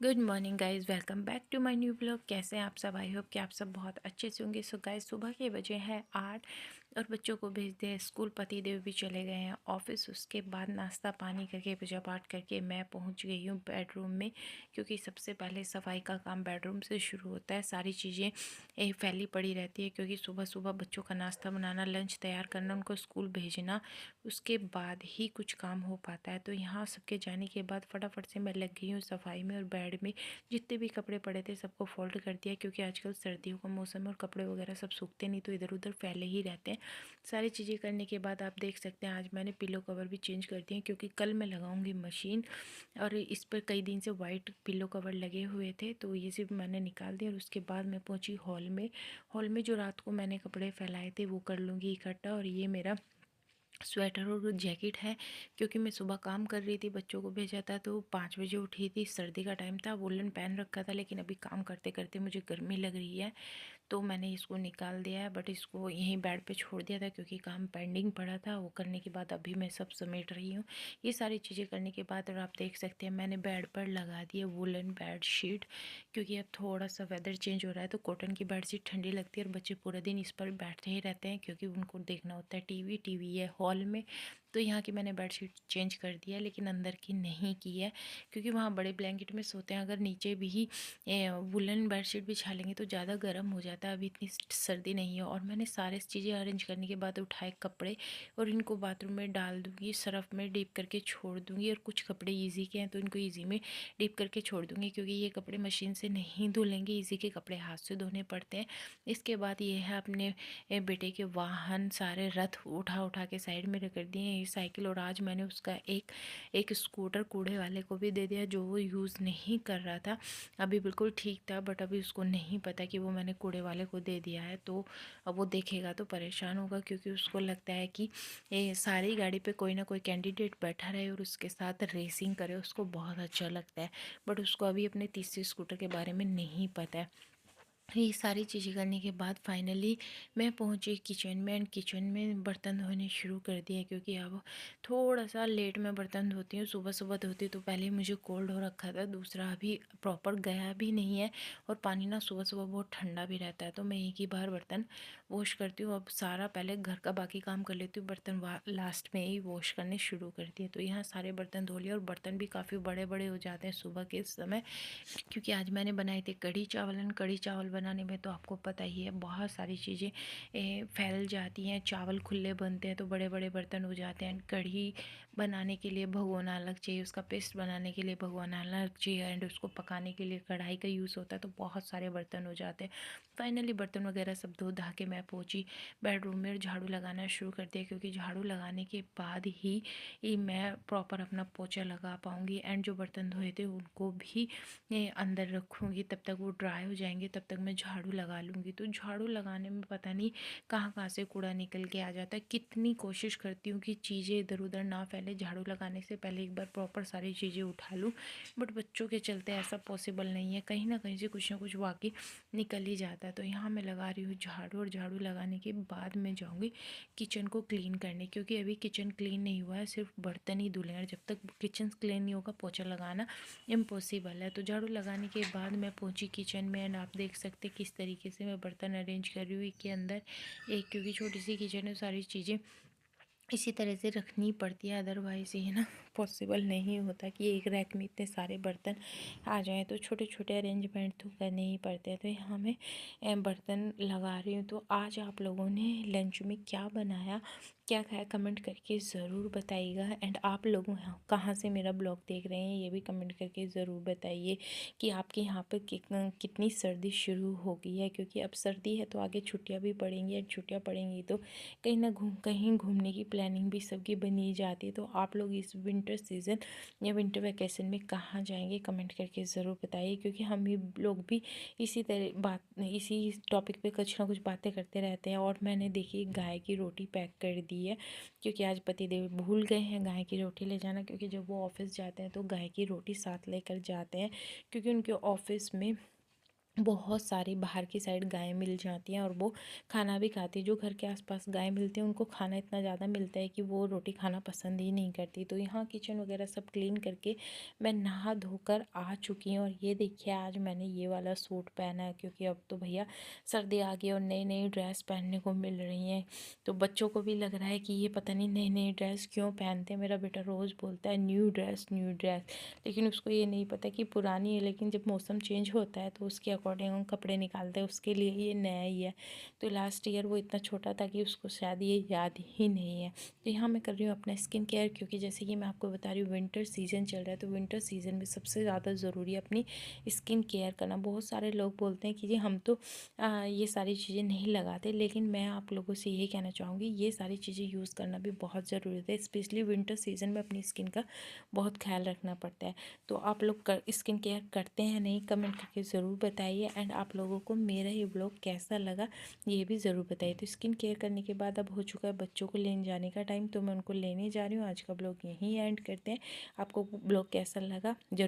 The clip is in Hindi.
Good morning guys, welcome back to my new blog. कैसे हैं आप सब? आई होप कि आप सब बहुत अच्छे से होंगे। सो गाइज़, सुबह के बजे हैं 8 और बच्चों को भेज दिया स्कूल। पति देव भी चले गए हैं ऑफिस। उसके बाद नाश्ता पानी करके पूजा पाठ करके मैं पहुंच गई हूँ बेडरूम में, क्योंकि सबसे पहले सफाई का काम बेडरूम से शुरू होता है। सारी चीज़ें फैली पड़ी रहती है, क्योंकि सुबह सुबह बच्चों का नाश्ता बनाना, लंच तैयार करना, उनको स्कूल भेजना, उसके बाद ही कुछ काम हो पाता है। तो यहाँ सबके जाने के बाद फटाफट से मैं लग गई हूँ सफाई में, और बेड में जितने भी कपड़े पड़े थे सबको फोल्ड कर दिया, क्योंकि आजकल सर्दियों का मौसम है और कपड़े वगैरह सब सूखते नहीं, तो इधर उधर फैले ही रहते हैं। सारी चीज़ें करने के बाद आप देख सकते हैं आज मैंने पिलो कवर भी चेंज कर दिए, क्योंकि कल मैं लगाऊंगी मशीन, और इस पर कई दिन से वाइट पिलो कवर लगे हुए थे, तो ये सिर्फ मैंने निकाल दिया। और उसके बाद मैं पहुंची हॉल में। हॉल में जो रात को मैंने कपड़े फैलाए थे वो कर लूँगी इकट्ठा। और ये मेरा स्वेटर और जैकेट है, क्योंकि मैं सुबह काम कर रही थी, बच्चों को भेजा था, तो 5 बजे उठी थी, सर्दी का टाइम था, वुलन पहन रखा था, लेकिन अभी काम करते करते मुझे गर्मी लग रही है, तो मैंने इसको निकाल दिया है। बट इसको यहीं बेड पे छोड़ दिया था, क्योंकि काम पेंडिंग पड़ा था। वो करने के बाद अभी मैं सब समेट रही हूँ ये सारी चीज़ें करने के बाद। और आप देख सकते हैं मैंने बेड पर लगा दिया वुलन बेड शीट, क्योंकि अब थोड़ा सा वेदर चेंज हो रहा है, तो कॉटन की बेड शीट ठंडी लगती है, और बच्चे पूरा दिन इस पर बैठते ही रहते हैं, क्योंकि उनको देखना होता है टीवी है हॉल में। तो यहाँ की मैंने बेडशीट चेंज कर दिया, लेकिन अंदर की नहीं की है, क्योंकि वहाँ बड़े ब्लैंकेट में सोते हैं। अगर नीचे भी वुलन बेडशीट बिछा लेंगे तो ज़्यादा गर्म हो जाता है, अभी इतनी सर्दी नहीं है। और मैंने सारे चीज़ें अरेंज करने के बाद उठाए कपड़े, और इनको बाथरूम में डाल दूँगी, सरफ़ में डीप करके छोड़ दूँगी। और कुछ कपड़े ईज़ी के हैं तो इनको ईज़ी में डीप करके छोड़ दूँगी, क्योंकि ये कपड़े मशीन से नहीं धुलेंगे, ईज़ी के कपड़े हाथ से धोने पड़ते हैं। इसके बाद ये है अपने बेटे के वाहन, सारे रथ उठा उठा के साइड में रख दिए, ये साइकिल। और आज मैंने उसका एक स्कूटर कूड़े वाले को भी दे दिया, जो वो यूज़ नहीं कर रहा था। अभी बिल्कुल ठीक था, बट अभी उसको नहीं पता कि वो मैंने कूड़े वाले को दे दिया है, तो अब वो देखेगा तो परेशान होगा, क्योंकि उसको लगता है कि सारी गाड़ी पे कोई ना कोई कैंडिडेट बैठा रहे और उसके साथ रेसिंग करे, उसको बहुत अच्छा लगता है। बट उसको अभी अपने तीसरे स्कूटर के बारे में नहीं पता है। ये सारी चीज़ें करने के बाद फाइनली मैं पहुंची किचन में, एंड किचन में बर्तन धोने शुरू कर दिए, क्योंकि अब थोड़ा सा लेट में बर्तन धोती हूँ। सुबह सुबह धोती तो पहले मुझे कोल्ड हो रखा था, दूसरा अभी प्रॉपर गया भी नहीं है, और पानी ना सुबह सुबह बहुत ठंडा भी रहता है, तो मैं एक ही बार बर्तन वॉश करती हूँ। अब सारा पहले घर का बाकी काम कर लेती हूँ, बर्तन लास्ट में ही वॉश करने शुरू कर दिए। तो यहाँ सारे बर्तन धो लिए, और बर्तन भी काफ़ी बड़े बड़े हो जाते हैं सुबह के समय, क्योंकि आज मैंने बनाए थे कढ़ी चावल। एंड कढ़ी चावल बनाने में तो आपको पता ही है बहुत सारी चीज़ें फैल जाती हैं, चावल खुले बनते हैं तो बड़े बड़े बर्तन हो जाते हैं। कढ़ी बनाने के लिए भगोना अलग चाहिए, उसका पेस्ट बनाने के लिए भगोना अलग चाहिए, एंड उसको पकाने के लिए कढ़ाई का यूज़ होता है, तो बहुत सारे बर्तन हो जाते हैं। फाइनली बर्तन वगैरह सब धो धा के मैं पहुँची बेडरूम में, और झाड़ू लगाना शुरू कर दिया, क्योंकि झाड़ू लगाने के बाद ही मैं प्रॉपर अपना पोछा लगा पाऊँगी। एंड जो बर्तन धोए थे उनको भी अंदर रखूँगी, तब तक वो ड्राई हो जाएंगे, तब तक मैं झाड़ू लगा लूँगी। तो झाड़ू लगाने में पता नहीं कहाँ कहाँ से कूड़ा निकल के आ जाता है। कितनी कोशिश करती हूँ कि चीज़ें इधर उधर ना फैले, झाड़ू लगाने से पहले एक बार प्रॉपर सारी चीज़ें उठा लूँ, बट बच्चों के चलते ऐसा पॉसिबल नहीं है, कहीं ना कहीं से कुछ ना कुछ वाकई निकल ही जाता है। तो यहाँ मैं लगा रही हूँ झाड़ू, और झाड़ू लगाने के बाद मैं जाऊँगी किचन को क्लीन करने, क्योंकि अभी किचन क्लीन नहीं हुआ है, सिर्फ बर्तन ही धुले हैं। जब तक किचन क्लीन नहीं होगा पोछा लगाना इम्पॉसिबल है। तो झाड़ू लगाने के बाद मैं पहुंची किचन में, एंड आप देख सकते किस तरीके से मैं बर्तन अरेंज कर रही हूँ के अंदर एक, क्योंकि छोटी सी किचन है, सारी चीज़ें इसी तरह से रखनी पड़ती है, अदरवाइज़ ये ना पॉसिबल नहीं होता कि एक रैक में इतने सारे बर्तन आ जाएं, तो छोटे छोटे अरेंजमेंट तो करने ही पड़ते हैं। तो यहाँ मैं बर्तन लगा रही हूँ। तो आज आप लोगों ने लंच में क्या बनाया, क्या खाया, कमेंट करके ज़रूर बताइएगा। एंड आप लोग कहाँ से मेरा ब्लॉग देख रहे हैं ये भी कमेंट करके ज़रूर बताइए, कि आपके यहाँ पर कितनी सर्दी शुरू हो गई है, क्योंकि अब सर्दी है तो आगे छुट्टियाँ भी पड़ेंगी, एंड छुट्टियाँ पड़ेंगी तो कहीं घूमने की प्लानिंग भी सबकी बनी जाती है। तो आप लोग इस विंटर सीज़न या विंटर वैकेशन में कहाँ जाएंगे कमेंट करके ज़रूर बताइए, क्योंकि हम भी लोग भी इसी टॉपिक पे कुछ ना कुछ बातें करते रहते हैं। और मैंने देखी गाय की रोटी पैक कर दी है, क्योंकि आज पतिदेव भूल गए हैं गाय की रोटी ले जाना, क्योंकि जब वो ऑफिस जाते हैं तो गाय की रोटी साथ लेकर जाते हैं, क्योंकि उनके ऑफिस में बहुत सारी बाहर की साइड गायें मिल जाती हैं और वो खाना भी खाती है। जो घर के आसपास गाय मिलती हैं उनको खाना इतना ज़्यादा मिलता है कि वो रोटी खाना पसंद ही नहीं करती। तो यहाँ किचन वगैरह सब क्लीन करके मैं नहा धोकर आ चुकी हूँ। और ये देखिए आज मैंने ये वाला सूट पहना है, क्योंकि अब तो भैया सर्दी आ गई और नई नई ड्रेस पहनने को मिल रही हैं। तो बच्चों को भी लग रहा है कि ये पता नहीं नई नई ड्रेस क्यों पहनते हैं। मेरा बेटा रोज़ बोलता है न्यू ड्रेस न्यू ड्रेस, लेकिन उसको ये नहीं पता कि पुरानी है, लेकिन जब मौसम चेंज होता है तो उसके अकॉर्डिंग हम कपड़े निकालते हैं। उसके लिए ये नया ही है। तो लास्ट ईयर वो इतना छोटा था कि उसको शायद ये याद ही नहीं है। तो यहाँ मैं कर रही हूँ अपना स्किन केयर, क्योंकि जैसे कि मैं आपको बता रही हूँ विंटर सीज़न चल रहा है। तो विंटर सीज़न में सबसे ज़्यादा ज़रूरी है अपनी स्किन केयर करना। बहुत सारे लोग बोलते हैं कि जी हम तो ये सारी चीज़ें नहीं लगाते, लेकिन मैं आप लोगों से यही कहना चाहूँगी ये सारी चीज़ें यूज़ करना भी बहुत ज़रूरी है। स्पेशली विंटर सीज़न में अपनी स्किन का बहुत ख्याल रखना पड़ता है। तो आप लोग स्किन केयर करते हैं नहीं, कमेंट करके ज़रूर बताइए। एंड आप लोगों को मेरा ये ब्लॉग कैसा लगा ये भी ज़रूर बताइए। तो स्किन केयर करने के बाद अब हो चुका है बच्चों को लेने जाने का टाइम, तो मैं उनको लेने जा रही हूँ। आज का ब्लॉग यहीं एंड करते हैं। आपको ब्लॉग कैसा लगा ज़रूर